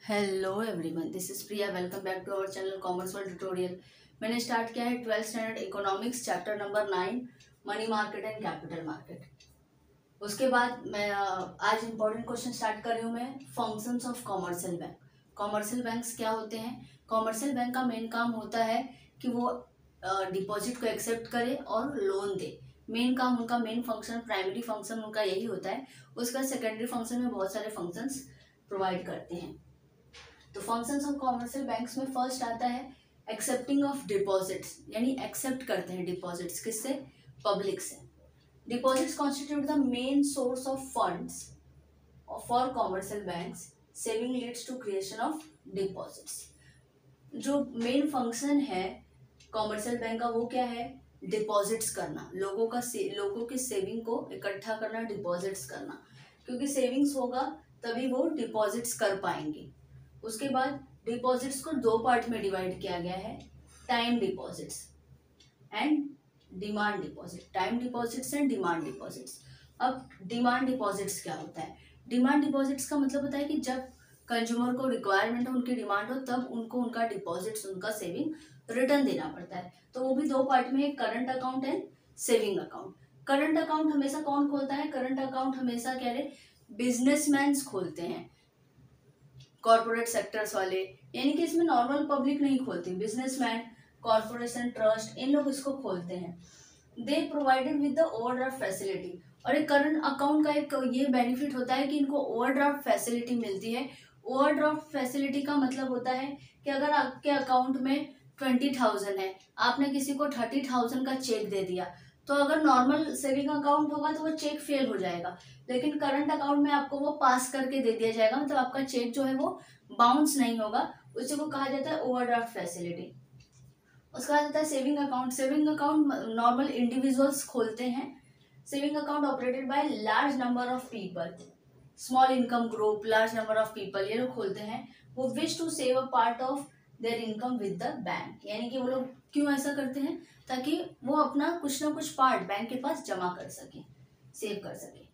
Hello everyone, this is Priya. Welcome back to our channel commerce world tutorial. मैंने start किया है 12th standard economics chapter number 9 money market and capital market. उसके बाद मैं आज important question start कर रही हूँ मैं functions of commercial bank. Commercial banks क्या होते हैं? कॉमर्शियल बैंक का मेन काम होता है कि वो डिपॉजिट को एक्सेप्ट करे और लोन दे। मेन काम उनका, मेन फंक्शन, प्राइमरी फंक्शन उनका यही होता है। उसका सेकेंडरी फंक्शन में बहुत सारे फंक्शंस प्रोवाइड करते हैं। तो फंक्शंस ऑफ कॉमर्शियल बैंक्स में फर्स्ट आता है एक्सेप्टिंग ऑफ डिपॉजिट्स, यानी एक्सेप्ट करते हैं डिपॉजिट्स। किससे? पब्लिक से। Deposits constitute the main source of funds for commercial banks. Saving leads to creation of deposits. जो मेन फंक्शन है कॉमर्शियल बैंक का वो क्या है? डिपॉजिट्स करना, लोगों की सेविंग को इकट्ठा करना, डिपॉजिट्स करना। क्योंकि सेविंग्स होगा तभी वो डिपॉजिट्स कर पाएंगे। उसके बाद डिपॉजिट्स को दो पार्ट में डिवाइड किया गया है, time deposits and demand deposit. Time deposits and demand deposits. अब डिमांड डिपॉजिट्स क्या होता है? डिमांड डिपॉजिट्स का मतलब होता है कि जब कंज्यूमर को रिक्वायरमेंट हो, उनकी डिमांड हो, तब उनको उनका डिपॉजिट्स, उनका सेविंग रिटर्न देना पड़ता है। तो वो भी दो पार्ट में है, current account and saving account. Current account हमेशा कौन खोलता है? करंट अकाउंट हमेशा कह रहे बिजनेसमैन खोलते हैं, कॉर्पोरेट सेक्टर्स वाले, यानी कि इसमें नॉर्मल पब्लिक नहीं खोलती। बिजनेसमैन, कॉर्पोरेशन, ट्रस्ट, इन लोग इसको खोलते हैं। दे provided with the overdraft facility. और एक करंट अकाउंट का एक ये बेनिफिट होता है कि इनको ओवरड्राफ्ट फैसिलिटी मिलती है। ओवरड्राफ्ट फैसिलिटी का मतलब होता है कि अगर आपके अकाउंट में 20,000 है, आपने किसी को 30,000 का चेक दे दिया, तो अगर नॉर्मल सेविंग अकाउंट होगा तो वो चेक फेल हो जाएगा, लेकिन करंट अकाउंट में आपको वो पास करके दे दिया जाएगा। मतलब आपका चेक जो है वो बाउंस नहीं होगा। उसी को कहा जाता है ओवरड्राफ्ट फैसिलिटी। उसका बाद आता है saving account. Saving account normal individuals खोलते हैं। Saving account operated by large number of people, small income group, large number of people, ये लोग खोलते हैं। वो wish to save a part of their income with the bank. यानी कि वो लोग क्यों ऐसा करते हैं? ताकि वो अपना कुछ ना कुछ पार्ट बैंक के पास जमा कर सके, सेव कर सके।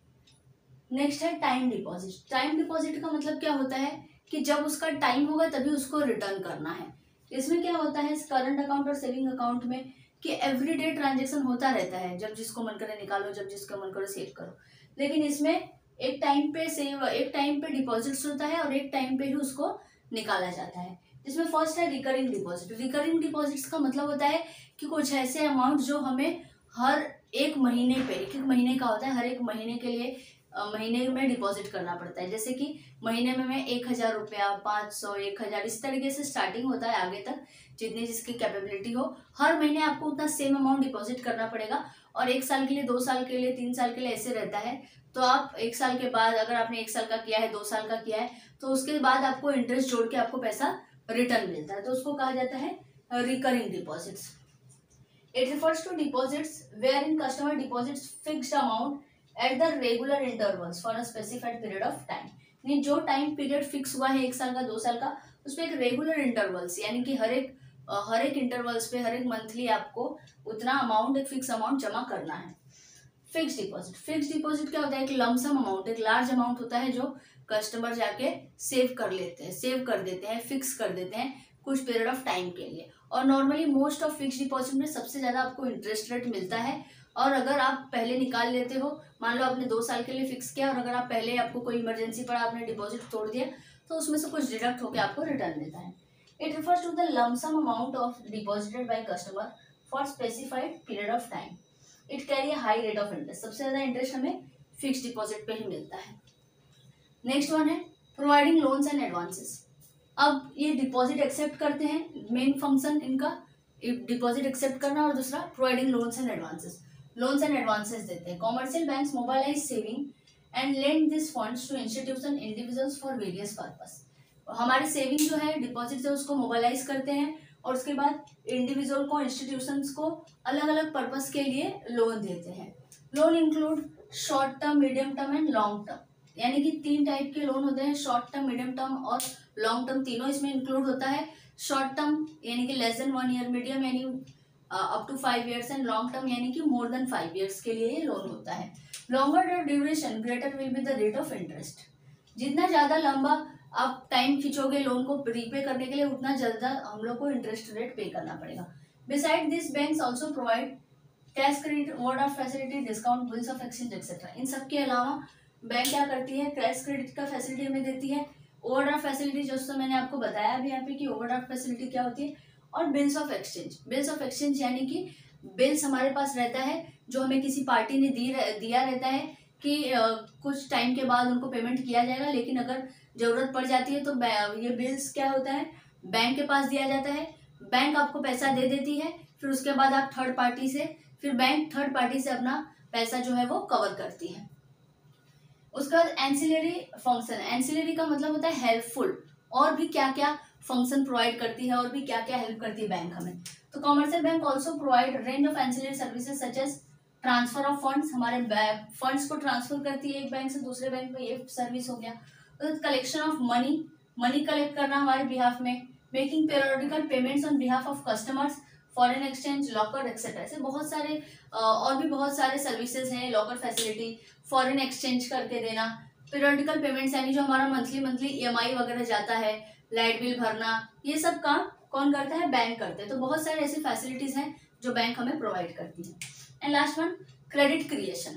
नेक्स्ट है टाइम डिपॉजिट। टाइम डिपॉजिट का मतलब क्या होता है कि जब उसका टाइम होगा तभी उसको रिटर्न करना है। इसमें क्या होता है इस करंट अकाउंट और सेविंग अकाउंट में कि एवरीडे ट्रांजैक्शन होता रहता है, जब जिसको मन करे निकालो, जब जिसको मन करे सेव करो। लेकिन इसमें एक टाइम पे डिपॉजिट्स होता है और एक टाइम पे ही उसको निकाला जाता है। इसमें फर्स्ट है रिकरिंग डिपॉजिट। रिकरिंग डिपॉजिट्स का मतलब होता है कि कुछ ऐसे अमाउंट जो हमें हर एक महीने पे, एक एक महीने का होता है, हर एक महीने के लिए महीने में डिपॉजिट करना पड़ता है। जैसे कि महीने में मैं 1,000 रुपया, 500, 1,000, इस तरीके से स्टार्टिंग होता है, आगे तक जितनी जिसकी कैपेबिलिटी हो। हर महीने आपको उतना सेम अमाउंट डिपॉजिट करना पड़ेगा। और 1 साल के लिए, 2 साल के लिए, 3 साल के लिए ऐसे रहता है। तो आप 1 साल के बाद, अगर आपने 1 साल का किया है, 2 साल का किया है, तो उसके बाद आपको इंटरेस्ट जोड़ के आपको पैसा रिटर्न मिलता है। तो उसको कहा जाता है recurring deposits. It refers to deposits wherein customer deposits fixed amount at the regular intervals for a specified period of time. यानी जो टाइम पीरियड फिक्स हुआ है 1 साल का, 2 साल का, उसमें एक रेगुलर इंटरवल्स, यानी कि हर एक इंटरवल्स पे, हर एक मंथली आपको उतना अमाउंट, एक फिक्स अमाउंट जमा करना है। Fix deposit. फिक्स डिपॉजिट क्या होता है? एक लमसम अमाउंट, एक लार्ज अमाउंट होता है जो कस्टमर जाके सेव कर देते हैं, फिक्स कर देते हैं कुछ पीरियड ऑफ टाइम के लिए। और normally most of fix deposit में सबसे ज्यादा आपको इंटरेस्ट रेट मिलता है। और अगर आप पहले निकाल लेते हो, मान लो आपने 2 साल के लिए फिक्स किया, और अगर आप पहले, आपको कोई इमरजेंसी पड़ा, आपने डिपॉजिट तोड़ दिया, तो उसमें से कुछ डिडक्ट होकर आपको रिटर्न मिलता है। It refers to the lump sum amount of deposited by customer for specified period of time. It carry high rate of interest. सबसे ज्यादा इंटरेस्ट हमें फिक्स डिपॉजिट पे ही मिलता है। नेक्स्ट वन है प्रोवाइडिंग लोन्स एंड एडवांसेस। अब ये डिपॉजिट एक्सेप्ट करते हैं, मेन फंक्शन इनका डिपॉजिट एक्सेप्ट करना, और दूसरा providing loans and advances. Loans and advances देते हैं। Commercial banks mobilise saving and lend this funds to institution individuals for various purpose. हमारे सेविंग जो है, डिपॉजिट है, उसको मोबाइलाइज करते हैं और उसके बाद इंडिविजुअल को, इंस्टीट्यूशंस को अलग अलग पर्पस के लिए लोन देते हैं। Loan include short term, medium term and long term. यानी कि 3 टाइप के लोन होते हैं, शॉर्ट टर्म, मीडियम टर्म और लॉन्ग टर्म, तीनों इसमें इंक्लूड होता है। शॉर्ट टर्म यानी कि लेस देन 1 ईयर, मीडियम यानी up to 5 years, and long term यानी कि मोर देन 5 ईयर्स के लिए लोन होता है। Longer duration greater will be the rate of interest. जितना ज्यादा लंबा आप टाइम खींचोगे लोन को रीपे करने के लिए, उतना ज़्यादा हम लोग को इंटरेस्ट रेट पे करना पड़ेगा। Beside this banks also provide cash credit, overdraft facility, discount, bills of exchange etcetera. इन सब के अलावा बैंक क्या करती है, कैश क्रेडिट का फैसिलिटी हमें देती है, ओवरड्राफ्ट फैसिलिटी दोस्तों मैंने आपको बताया भी यहाँ पे कि ओवरड्राफ्ट फैसिलिटी क्या होती है, और bills of exchange. Bills of exchange यानी कि बिल्स हमारे पास रहता है जो हमें किसी पार्टी ने दिया रहता है कि कुछ टाइम के बाद उनको पेमेंट किया जाएगा, लेकिन अगर ज़रूरत पड़ जाती है तो ये बिल्स क्या होता है, बैंक के पास दिया जाता है, बैंक आपको पैसा दे देती है, फिर उसके बाद आप थर्ड पार्टी से, फिर बैंक थर्ड पार्टी से अपना पैसा जो है वो कवर करती है। उसके बाद एंसिलरी फंक्शन, एंसिलरी का मतलब होता है हेल्पफुल, और भी क्या क्या फंक्शन प्रोवाइड करती है और भी क्या क्या हेल्प करती है बैंक हमें। तो commercial bank also provide range of ancillary services such as transfer of funds, हमारे फंड्स को ट्रांसफर करती है एक बैंक से दूसरे बैंक में, ये सर्विस हो गया। तो collection of money, money collect करना हमारे बिहाफ में, making periodical payments on behalf of customers, foreign exchange, locker etcetera. ऐसे बहुत सारे और भी बहुत सारे सर्विसेज हैं, लॉकर फैसिलिटी, फॉरेन एक्सचेंज करके देना, पीरियोडिकल पेमेंट्स यानी जो हमारा मंथली EMI वगैरह जाता है, लाइट बिल भरना, ये सब काम कौन करता है, बैंक करते हैं। तो बहुत सारे ऐसी फैसिलिटीज हैं जो बैंक हमें प्रोवाइड करती है। And last one, credit creation.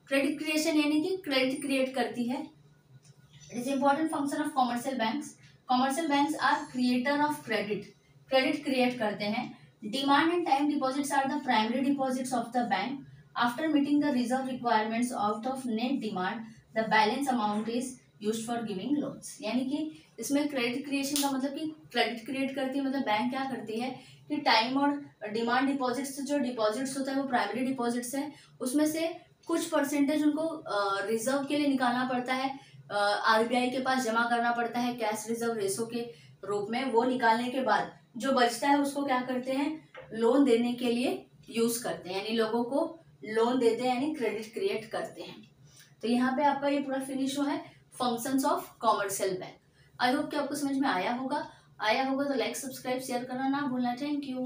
Credit creation यानी कि क्रेडिट क्रिएट करती है। It is important function of commercial banks. Commercial banks are creator of credit, credit create करते हैं। Demand and time deposits are the primary deposits of the bank. After meeting the reserve requirements out of net demand the balance amount is used for giving loans. यानी कि इसमें credit creation का मतलब कि credit create करती है, मतलब bank क्या करती है कि टाइम और डिमांड डिपॉजिट्स, जो डिपॉजिट्स होता है वो प्राइमरी डिपॉजिट्स है, उसमें से कुछ परसेंटेज उनको रिजर्व के लिए निकालना पड़ता है, RBI के पास जमा करना पड़ता है कैश रिजर्व रेशो के रूप में। वो निकालने के बाद जो बचता है उसको क्या करते हैं, लोन देने के लिए यूज करते हैं, यानी लोगों को लोन देते हैं, यानी क्रेडिट क्रिएट करते हैं। तो यहाँ पे आपका ये पूरा फिनिश हुआ है functions of commercial bank. I hope कि आपको समझ में आया होगा तो लाइक, सब्सक्राइब, शेयर करना ना भूलना। Thank you.